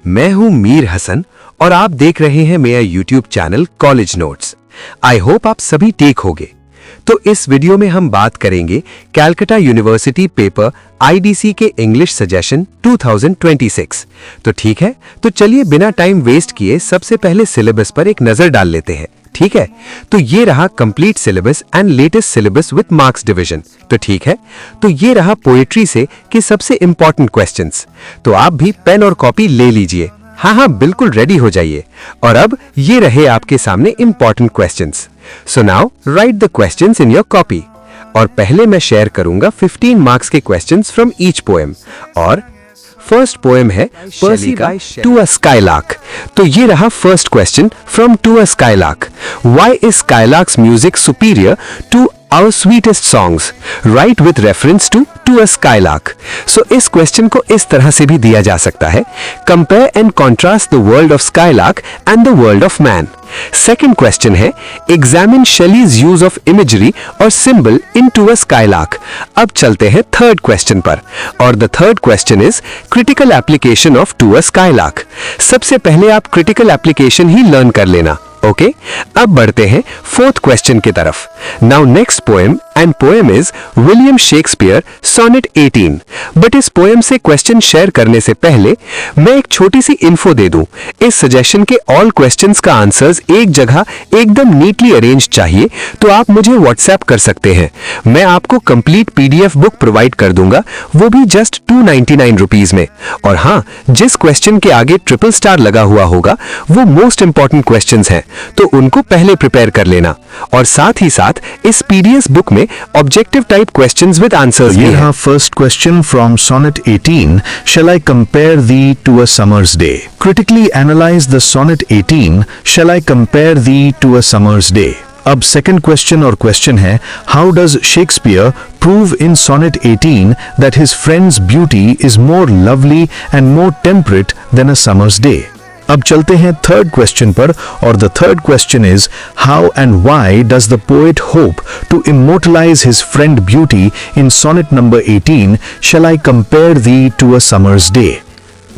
मैं हूं मीर हसन और आप देख रहे हैं मेरा YouTube channel college notes. I hope आप सभी ठीक होंगे। तो इस वीडियो में हम बात करेंगे कैलकाटा यूनिवर्सिटी पेपर आईडीसी के इंग्लिश सजेशन 2026। तो ठीक है, तो चलिए बिना टाइम वेस्ट किए सबसे पहले सिलेबस पर एक नजर डाल लेते हैं। ठीक है, तो ये रहा complete syllabus and latest syllabus with marks division. तो ठीक है, तो ये रहा पोएट्री से के सबसे इंपॉर्टेंट क्वेश्चंस। तो आप भी पेन और कॉपी ले लीजिए। हाँ, बिल्कुल रेडी हो जाइए। और अब ये रहे आपके सामने important questions. So now write the questions in your copy. और पहले मैं शेयर करूंगा 15 मार्क्स के क्वेश्चंस फ्रॉम ईच पोएम। और फर्स्ट पोएम है पर्सी का टू अ स्काईलार्क। तो ये रहा first question from to a skylark. Why is skylark's music superior to our sweetest songs? Write with reference to a skylark. So इस question को इस तरह से भी दिया जा सकता है, compare and contrast the world of skylark and the world of man. Second question है examine Shelley's use of imagery और symbol in to a skylark. अब चलते हैं थर्ड क्वेश्चन पर, और the third question is critical application of to a skylark. सबसे पहले आप क्रिटिकल एप्लीकेशन ही लर्न कर लेना। ओके, अब बढ़ते हैं फोर्थ क्वेश्चन की तरफ। Now next poem and poem is William Shakespeare sonnet 18। But इस पोएम से क्वेश्चन शेयर करने से पहले मैं एक छोटी सी इन्फो दे दूं। इस सजेशन के ऑल क्वेश्चंस का आंसर्स एक जगह एकदम नीटली अरेंज चाहिए, तो आप मुझे व्हाट्सएप कर सकते हैं। मैं आपको कंप्लीट पीडीएफ बुक प्रोवाइड कर दूंगा, वो भी जस्ट 299 रुपीज में। और हाँ, जिस क्वेश्चन के आगे ट्रिपल स्टार लगा हुआ होगा वो मोस्ट इंपॉर्टेंट क्वेश्चंस हैं, तो उनको पहले प्रिपेयर कर लेना। और साथ ही साथ इस पीडीएफ बुक में objective type questions with answers भी हैं। First question from Sonnet 18. Shall I compare thee to a summer's day? Critically analyze the Sonnet 18. Shall I compare thee to a summer's day? अब second question और question है, how does Shakespeare prove in Sonnet 18 that his friend's beauty is more lovely and more temperate than a summer's day? अब चलते हैं third question पर, और the third question is how and why does the poet hope to immortalise his friend beauty in sonnet number 18 shall I compare thee to a summer's day.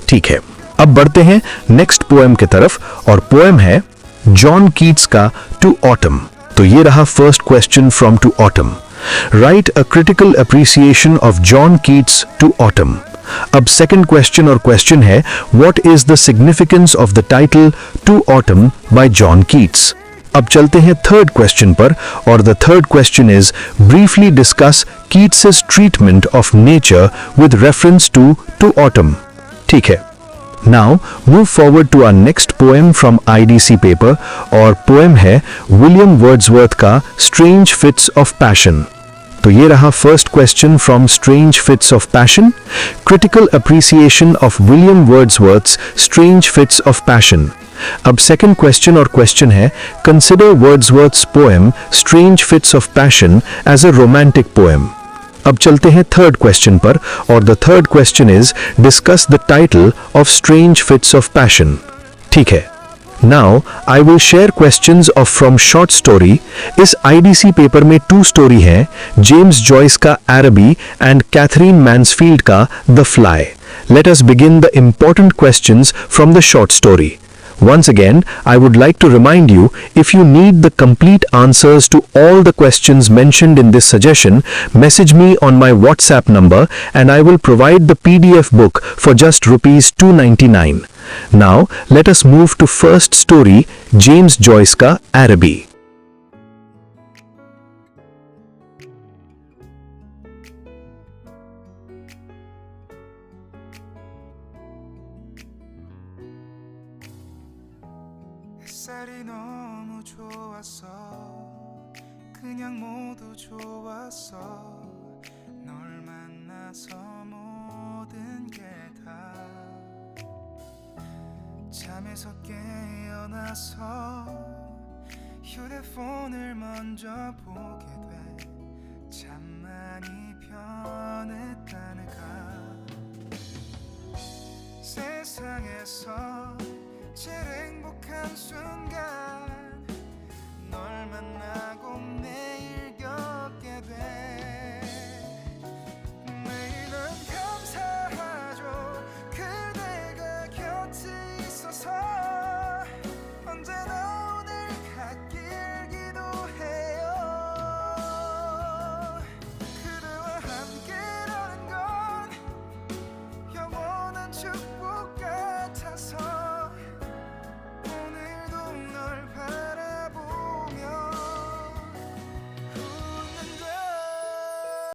ठीक है, अब बढ़ते हैं नेक्स्ट पोएम की तरफ, और पोएम है जॉन कीट्स का टू ऑटम। तो ये रहा first question from to autumn. Write a critical appreciation of John Keats to autumn. अब सेकंड क्वेश्चन और क्वेश्चन है what is the significance of the title to autumn by John Keats. अब चलते हैं third question पर, और the third question is briefly discuss Keats treatment of nature with reference to autumn. ठीक है, now move forward to our next poem from IDC paper, और poem है William Wordsworth का स्ट्रेंज फिट्स ऑफ पैशन। तो ये रहा first question from strange fits of passion. Critical appreciation of William Wordsworth's strange fits of passion. अब second question और question है consider Wordsworth's poem strange fits of passion as a romantic poem. अब चलते हैं third question पर, और the third question is discuss the title of strange fits of passion. ठीक है, now I will share questions of from short story. इस IDC paper में 2 story हैं, जेम्स जॉयस का एरबी एंड कैथरीन मैन्सफील्ड का the fly. Let us begin the important questions from the short story. Once again, I would like to remind you, if you need the complete answers to all the questions mentioned in this suggestion, message me on my WhatsApp number and I will provide the PDF book for just rupees 299. Now, let us move to first story, James Joyce का Araby. 햇살이 너무 좋았어 그냥 모두 좋았어 널 만나서 모든 게 다 잠에서 깨어나서 휴대폰을 먼저 보게 돼 참 많이 변했다는가 세상에서 제일 행복한 순간 널 만나